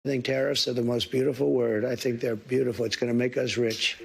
I think tariffs are the most beautiful word. I think they're beautiful. It's going to make us rich.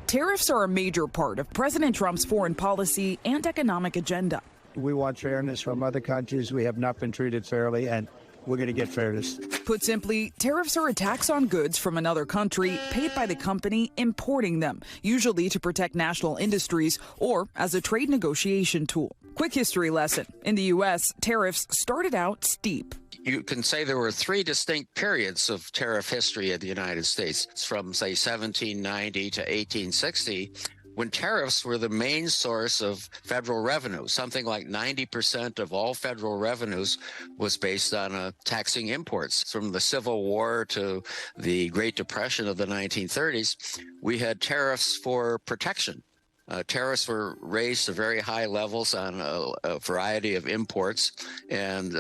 Tariffs are a major part of President Trump's foreign policy and economic agenda. We want fairness from other countries. We have not been treated fairly, and we're going to get fairness. Put simply, tariffs are a tax on goods from another country paid by the company importing them, usually to protect national industries or as a trade negotiation tool. Quick history lesson. In the U.S., tariffs started out steep. You can say there were three distinct periods of tariff history in the United States. It's from, say, 1790 to 1860, when tariffs were the main source of federal revenue. Something like 90% of all federal revenues was based on taxing imports. From the Civil War to the Great Depression of the 1930s, we had tariffs for protection. Tariffs were raised to very high levels on a variety of imports, and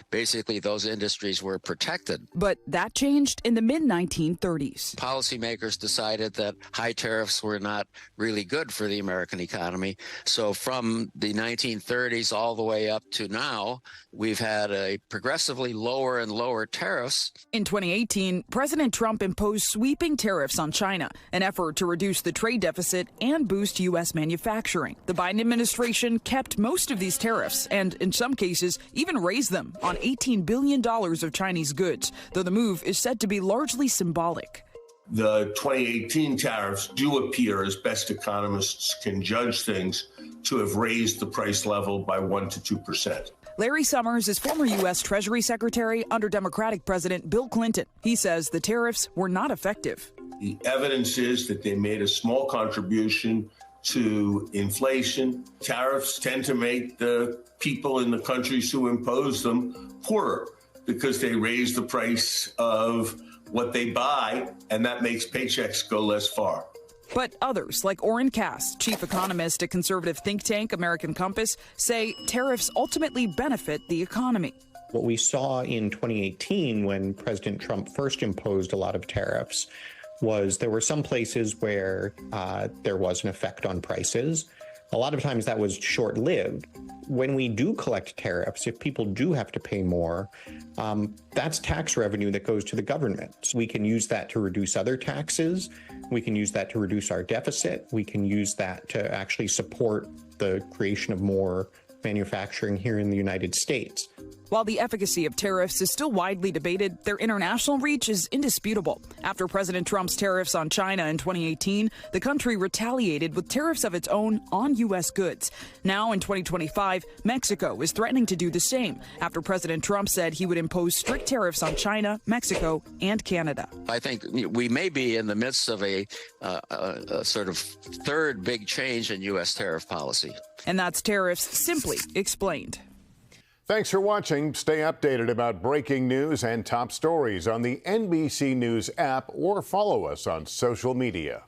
basically those industries were protected. But that changed in the mid-1930s. Policymakers decided that high tariffs were not really good for the American economy. So from the 1930s all the way up to now, we've had a progressively lower and lower tariffs. In 2018, President Trump imposed sweeping tariffs on China, an effort to reduce the trade deficit and boost U.S. manufacturing. The Biden administration kept most of these tariffs and, in some cases, even raised them on $18 billion of Chinese goods, though the move is said to be largely symbolic. The 2018 tariffs do appear, as best economists can judge things, to have raised the price level by 1% to 2%. Larry Summers is former U.S. Treasury Secretary under Democratic President Bill Clinton. He says the tariffs were not effective. The evidence is that they made a small contribution to inflation. Tariffs tend to make the people in the countries who impose them poorer because they raise the price of what they buy, and that makes paychecks go less far. But others, like Orrin Cass, chief economist at conservative think tank American Compass, say tariffs ultimately benefit the economy. What we saw in 2018 when President Trump first imposed a lot of tariffs was there were some places where there was an effect on prices. A lot of times that was short-lived. When we do collect tariffs, if people do have to pay more, that's tax revenue that goes to the government. So we can use that to reduce other taxes. We can use that to reduce our deficit. We can use that to actually support the creation of more manufacturing here in the United States. While the efficacy of tariffs is still widely debated, their international reach is indisputable. After President Trump's tariffs on China in 2018, the country retaliated with tariffs of its own on U.S. goods. Now in 2025, Mexico is threatening to do the same after President Trump said he would impose strict tariffs on China, Mexico, and Canada. I think we may be in the midst of a sort of third big change in U.S. tariff policy. And that's Tariffs Simply Explained. Thanks for watching. Stay updated about breaking news and top stories on the NBC News app or follow us on social media.